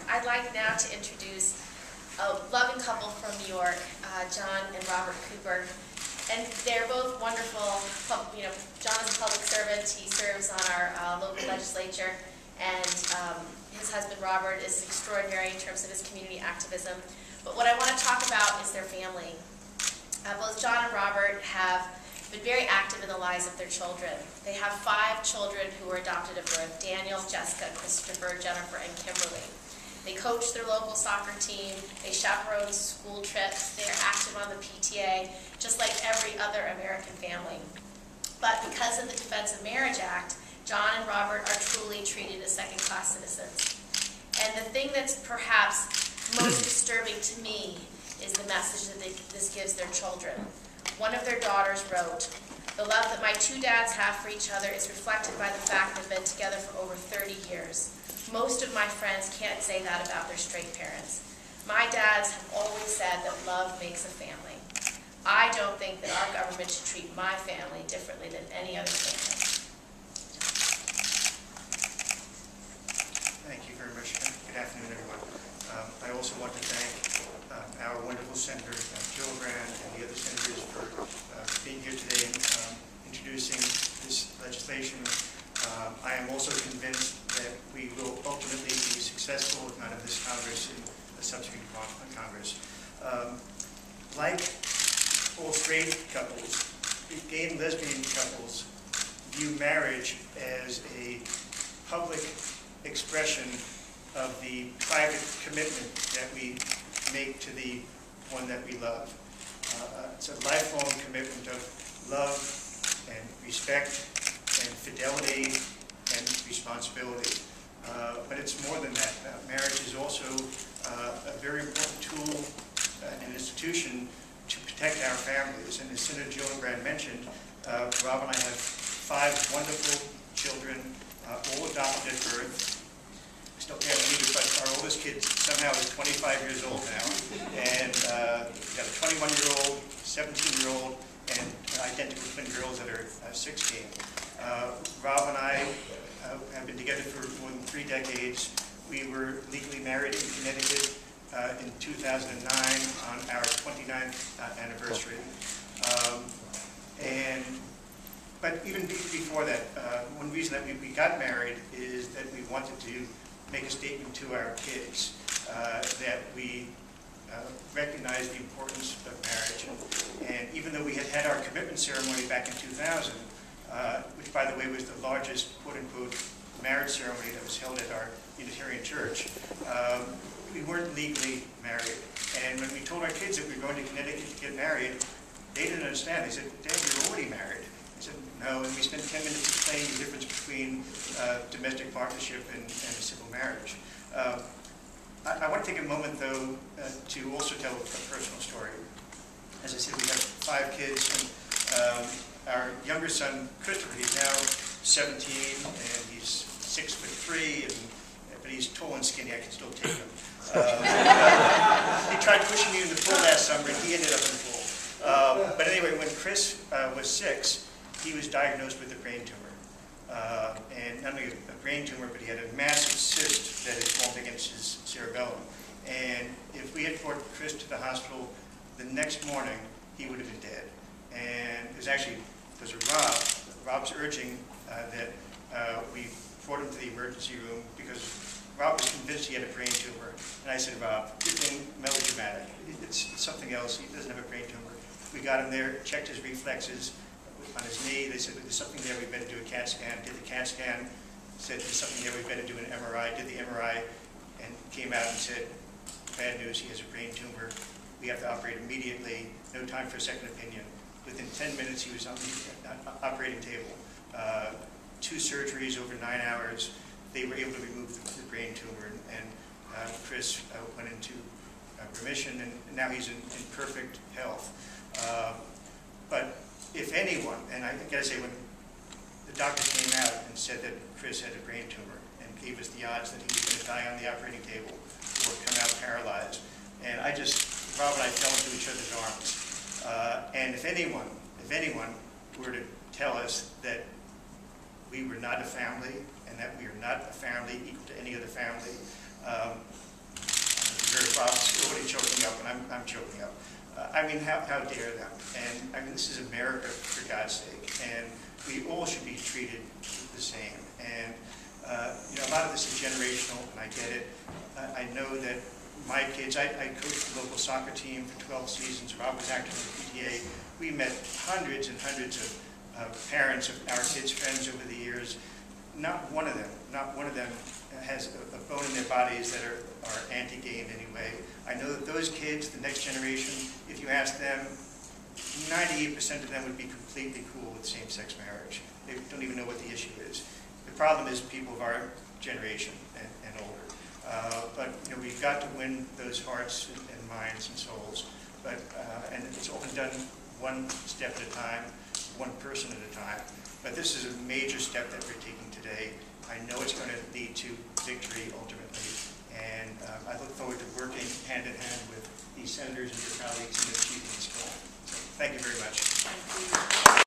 I'd like now to introduce a loving couple from New York, Jon and Robert Cooper. And they're both wonderful. Jon is a public servant. He serves on our local legislature. And his husband, Robert, is extraordinary in terms of his community activism. But what I want to talk about is their family. Both Jon and Robert have been very active in the lives of their children. They have 5 children who were adopted at birth: Daniel, Jessica, Christopher, Jennifer, and Kimberly. They coach their local soccer team. They chaperone school trips. They are active on the PTA, just like every other American family. But because of the Defense of Marriage Act, Jon and Robert are truly treated as second-class citizens. And the thing that's perhaps most disturbing to me is the message that this gives their children. One of their daughters wrote, "The love that my 2 dads have for each other is reflected by the fact they've been together for over 30 years. Most of my friends can't say that about their straight parents. My dads have always said that love makes a family. I don't think that our government should treat my family differently than any other family." Thank you very much. Good afternoon, everyone. I also want to thank our wonderful Senator Gillibrand and the other senators for being here today and introducing this legislation. I am also convinced that we will ultimately be successful, if not in this Congress, in the subsequent Congress. Like all straight couples, gay and lesbian couples view marriage as a public expression of the private commitment that we make to the one that we love. It's a lifelong commitment of love and respect and fidelity and responsibility. But it's more than that. Marriage is also a very important tool and institution to protect our families. And as Senator Gillibrand mentioned, Rob and I have 5 wonderful children, all adopted at birth. Still can't believe it, but our oldest kid somehow is 25 years old now. And we've got a 21-year-old, 17-year-old, and identical twin girls that are 16. Rob and I have been together for more than 3 decades. We were legally married in Connecticut in 2009 on our 29th anniversary. But even before that, one reason that we got married is that we wanted to make a statement to our kids that we recognize the importance of marriage. And even though we had our commitment ceremony back in 2000, which by the way was the largest quote-unquote marriage ceremony that was held at our Unitarian church, we weren't legally married. And when we told our kids that we were going to Connecticut to get married, they didn't understand. They said, "Dad, you're already married." I said, "No," and we spent 10 minutes explaining the difference between domestic partnership and a civil marriage. I want to take a moment, though, to also tell a personal story. As I said, we have 5 kids, and our younger son, Christopher, he's now 17, and he's 6'3", but he's tall and skinny. I can still take him. He tried pushing me in the pool last summer, and he ended up in the pool. But anyway, when Chris was 6, he was diagnosed with a brain tumor. And not only a brain tumor, but he had a massive cyst that had formed against his cerebellum. And if we had brought Chris to the hospital the next morning, he would have been dead. And it was actually because of Rob's urging that we brought him to the emergency room because Rob was convinced he had a brain tumor. And I said, "Rob, you're being melodramatic. It's something else. He doesn't have a brain tumor." We got him there, checked his reflexes on his knee. They said, "There's something there, we better do a CAT scan." Did the CAT scan, said, "There's something there, we better do an MRI." Did the MRI, and came out and said, "Bad news, he has a brain tumor. We have to operate immediately, no time for a second opinion." Within 10 minutes, he was on the operating table. 2 surgeries over 9 hours. They were able to remove the brain tumor, and Chris went into remission, and now he's in perfect health. But if anyone, and I gotta say, when the doctor came out and said that Chris had a brain tumor and gave us the odds that he was going to die on the operating table or come out paralyzed, and Rob and I fell into each other's arms. And if anyone were to tell us that we were not a family and that we are not a family equal to any other family, I mean, how dare them? And I mean, this is America, for God's sake, and we all should be treated the same. And you know, a lot of this is generational, and I get it. I know that my kids, I coached the local soccer team for 12 seasons. Rob was active in the PTA. We met hundreds and hundreds of parents of our kids' friends over the years. Not one of them has a bone in their bodies that are anti-gay in any way. I know that those kids, the next generation, if you ask them, 98% of them would be completely cool with same-sex marriage. They don't even know what the issue is. The problem is people of our generation and older. But you know, we've got to win those hearts and minds and souls. But and it's often done one step at a time, one person at a time. But this is a major step that we're taking today. I know it's going to lead to victory ultimately, and I look forward to working hand in hand with these senators and your colleagues in achieving this goal. So thank you very much. Thank you.